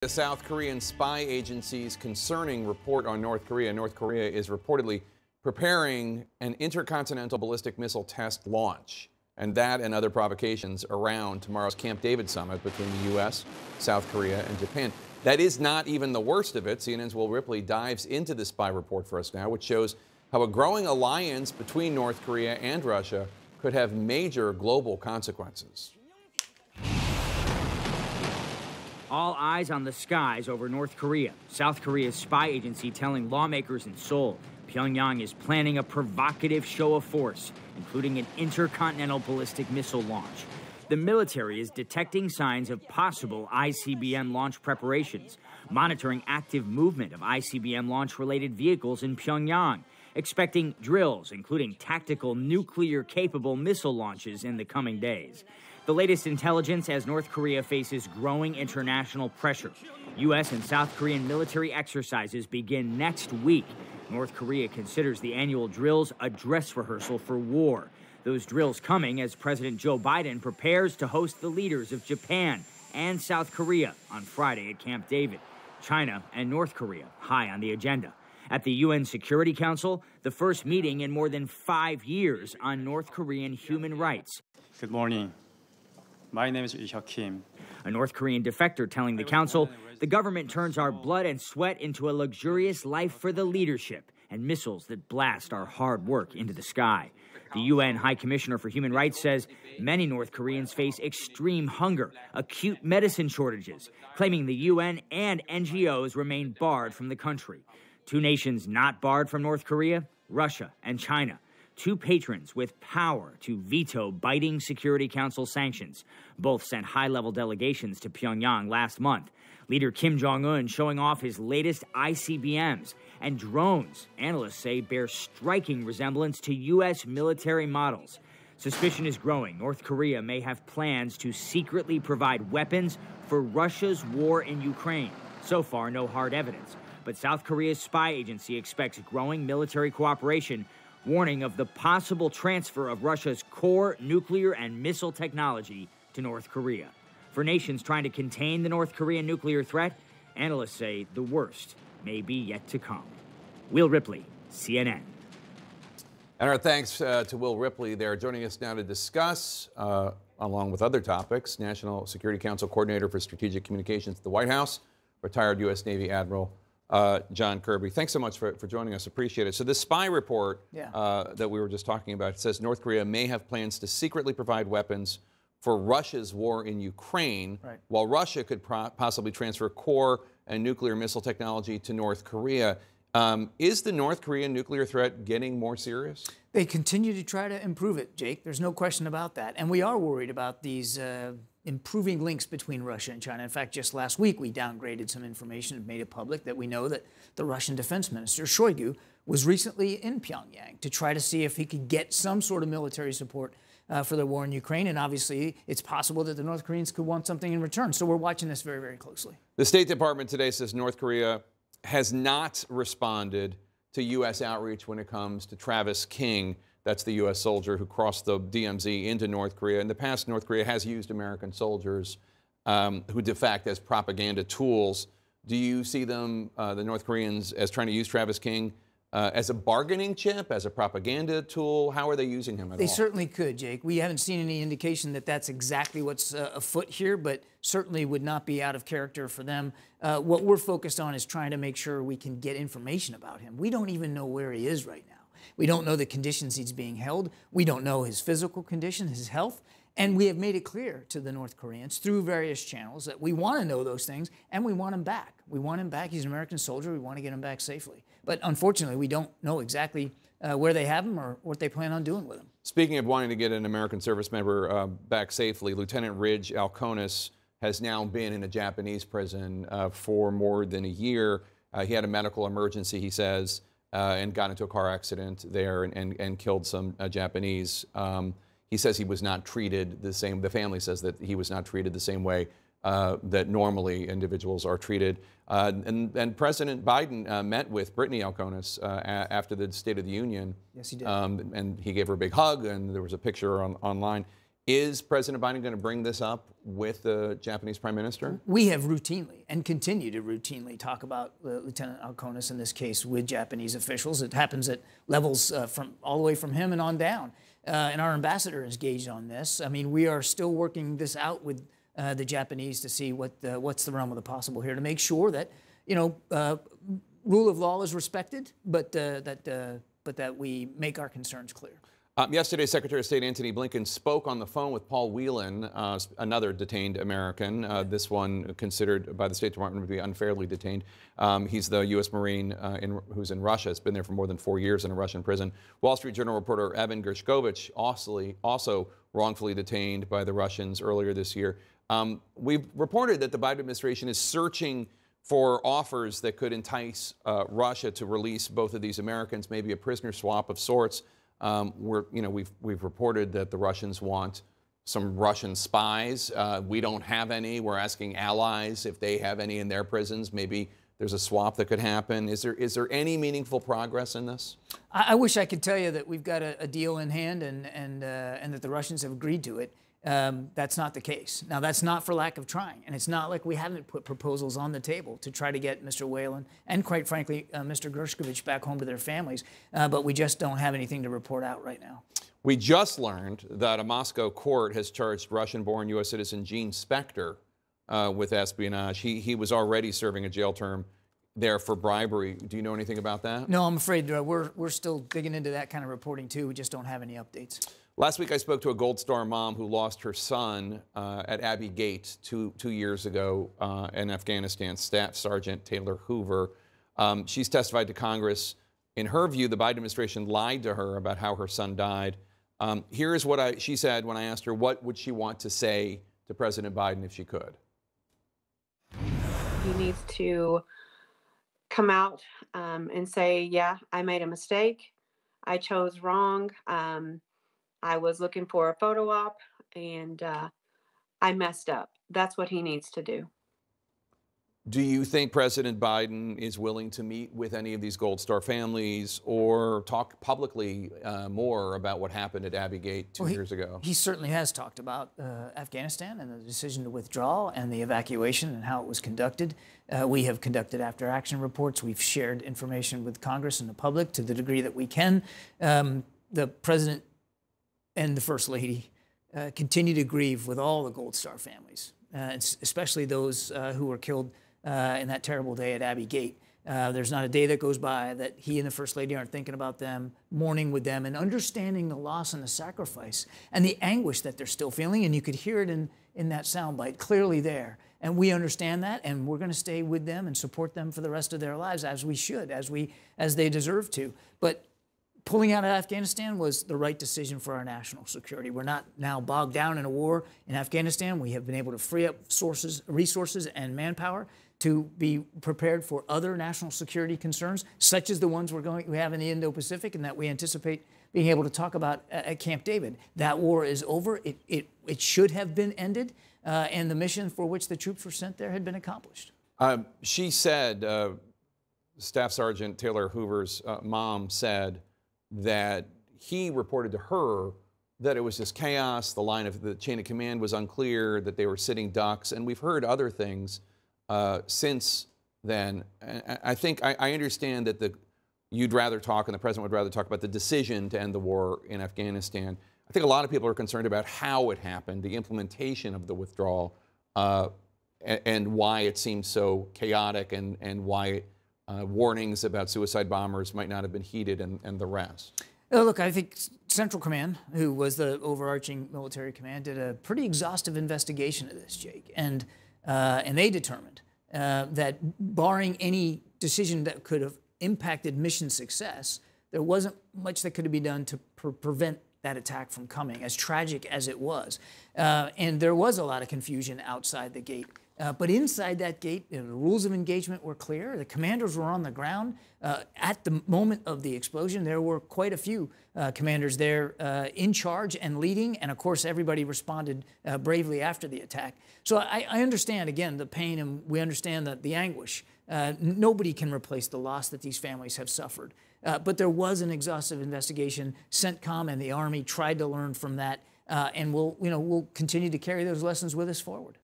The South Korean spy agency's concerning report on North Korea. North Korea is reportedly preparing an intercontinental ballistic missile test launch, and that and other provocations around tomorrow's Camp David summit between the U.S., South Korea, and Japan. That is not even the worst of it. CNN's Will Ripley dives into this spy report for us now, which shows how a growing alliance between North Korea and Russia could have major global consequences. All eyes on the skies over North Korea. South Korea's spy agency telling lawmakers in Seoul Pyongyang is planning a provocative show of force, including an intercontinental ballistic missile launch. The military is detecting signs of possible ICBM launch preparations, monitoring active movement of ICBM launch-related vehicles in Pyongyang, expecting drills, including tactical nuclear-capable missile launches in the coming days. The latest intelligence as North Korea faces growing international pressure. U.S. and South Korean military exercises begin next week. North Korea considers the annual drills a dress rehearsal for war. Those drills coming as President Joe Biden prepares to host the leaders of Japan and South Korea on Friday at Camp David. China and North Korea high on the agenda. At the UN Security Council, the first meeting in more than 5 years on North Korean human rights. Good morning. My name is Lee Hyuk-kim. A North Korean defector telling the council, the government turns our blood and sweat into a luxurious life for the leadership and missiles that blast our hard work into the sky. The UN High Commissioner for Human Rights says many North Koreans face extreme hunger, acute medicine shortages, claiming the UN and NGOs remain barred from the country. Two nations not barred from North Korea, Russia and China. Two patrons with power to veto biting Security Council sanctions. Both sent high-level delegations to Pyongyang last month. Leader Kim Jong-un showing off his latest ICBMs and drones, analysts say, bear striking resemblance to U.S. military models. Suspicion is growing. North Korea may have plans to secretly provide weapons for Russia's war in Ukraine. So far, no hard evidence. But South Korea's spy agency expects growing military cooperation, warning of the possible transfer of Russia's core nuclear and missile technology to North Korea. For nations trying to contain the North Korean nuclear threat, analysts say the worst may be yet to come. Will Ripley, CNN. And our thanks to Will Ripley there, joining us now to discuss, along with other topics, National Security Council Coordinator for Strategic Communications at the White House, retired U.S. Navy Admiral John Kirby. Thanks so much for joining us. Appreciate it. So this spy report that we were just talking about says North Korea may have plans to secretly provide weapons for Russia's war in Ukraine, while Russia could possibly transfer core and nuclear missile technology to North Korea. Is the North Korean nuclear threat getting more serious? They continue to try to improve it, Jake. There's no question about that. And we are worried about these improving links between Russia and China. In fact, just last week, we downgraded some information and made it public that we know that the Russian Defense Minister, Shoigu, was recently in Pyongyang to try to see if he could get some sort of military support for the war in Ukraine. And obviously, it's possible that the North Koreans could want something in return. So we're watching this very, very closely. The State Department today says North Korea has not responded to U.S. outreach when it comes to Travis King. That's the U.S. soldier who crossed the DMZ into North Korea. In the past, North Korea has used American soldiers who defect as propaganda tools. Do you see them, the North Koreans, as trying to use Travis King as a bargaining chip, as a propaganda tool? How are they using him at all? They certainly could, Jake. We haven't seen any indication that that's exactly what's afoot here, but certainly would not be out of character for them. What we're focused on is trying to make sure we can get information about him. We don't even know where he is right now. We don't know the conditions he's being held. We don't know his physical condition, his health. And we have made it clear to the North Koreans through various channels that we want to know those things and we want him back. We want him back. He's an American soldier. We want to get him back safely. But unfortunately, we don't know exactly where they have him or what they plan on doing with him. Speaking of wanting to get an American service member back safely, Lieutenant Ridge Alconis has now been in a Japanese prison for more than a year. He had a medical emergency, he says, and got into a car accident there and killed some Japanese. He says he was not treated the same. The family says that he was not treated the same way that normally individuals are treated. And President Biden met with Brittany Alconis after the State of the Union. Yes, he did. And he gave her a big hug, and there was a picture online. Is President Biden going to bring this up with the Japanese Prime Minister? We have routinely and continue to routinely talk about Lieutenant Alconis in this case with Japanese officials. It happens at levels from all the way from him and on down. And our ambassador is engaged on this. I mean, we are still working this out with the Japanese to see what's the realm of the possible here to make sure that, rule of law is respected, but that we make our concerns clear. Yesterday, Secretary of State Antony Blinken spoke on the phone with Paul Whelan, another detained American, this one considered by the State Department to be unfairly detained. He's the U.S. Marine who's in Russia. It's been there for more than 4 years in a Russian prison. Wall Street Journal reporter Evan Gershkovich, also wrongfully detained by the Russians earlier this year. We've reported that the Biden administration is searching for offers that could entice Russia to release both of these Americans, maybe a prisoner swap of sorts. We've reported that the Russians want some Russian spies. We don't have any. We're asking allies if they have any in their prisons. Maybe there's a swap that could happen. Is there any meaningful progress in this? I wish I could tell you that we've got a deal in hand and that the Russians have agreed to it. That's not the case. Now, that's not for lack of trying, and it's not like we haven't put proposals on the table to try to get Mr. Whelan and, quite frankly, Mr. Gershkovich back home to their families, but we just don't have anything to report out right now. We just learned that a Moscow court has charged Russian-born U.S. citizen Gene Spector with espionage. He was already serving a jail term there for bribery. Do you know anything about that? No, I'm afraid we're still digging into that kind of reporting, too. We just don't have any updates. Last week, I spoke to a Gold Star mom who lost her son at Abbey Gate two years ago in Afghanistan, Staff Sergeant Taylor Hoover. She's testified to Congress. In her view, the Biden administration lied to her about how her son died. Here is what she said when I asked her what would she want to say to President Biden if she could. He needs to come out and say, yeah, I made a mistake. I chose wrong. I was looking for a photo op, and I messed up. That's what he needs to do. Do you think President Biden is willing to meet with any of these Gold Star families or talk publicly more about what happened at Abbey Gate two years ago? He certainly has talked about Afghanistan and the decision to withdraw and the evacuation and how it was conducted. We have conducted after-action reports. We've shared information with Congress and the public to the degree that we can. The President and the First Lady continue to grieve with all the Gold Star families, especially those who were killed in that terrible day at Abbey Gate. There's not a day that goes by that he and the First Lady aren't thinking about them, mourning with them, and understanding the loss and the sacrifice and the anguish that they're still feeling. And you could hear it in that soundbite clearly there. And we understand that, and we're going to stay with them and support them for the rest of their lives, as we should, as they deserve to. But pulling out of Afghanistan was the right decision for our national security. We're not now bogged down in a war in Afghanistan. We have been able to free up resources and manpower to be prepared for other national security concerns, such as the ones we have in the Indo-Pacific and that we anticipate being able to talk about at Camp David. That war is over. It should have been ended, and the mission for which the troops were sent there had been accomplished. She said, Staff Sergeant Taylor Hoover's mom said, that he reported to her that it was just chaos, the chain of command was unclear, that they were sitting ducks, and we've heard other things since then. I think I understand that you'd rather talk, and the President would rather talk about the decision to end the war in Afghanistan. I think a lot of people are concerned about how it happened, the implementation of the withdrawal, and why it seems so chaotic, and why warnings about suicide bombers might not have been heeded, and the rest. Look, I think Central Command, who was the overarching military command, did a pretty exhaustive investigation of this, Jake, and they determined that barring any decision that could have impacted mission success, there wasn't much that could be done to prevent that attack from coming, as tragic as it was. And there was a lot of confusion outside the gate. But inside that gate, the rules of engagement were clear. The commanders were on the ground. At the moment of the explosion, there were quite a few commanders there in charge and leading. And of course, everybody responded bravely after the attack. So I understand, again, the pain, and we understand the anguish. Nobody can replace the loss that these families have suffered. But there was an exhaustive investigation. CENTCOM and the Army tried to learn from that. and we'll continue to carry those lessons with us forward.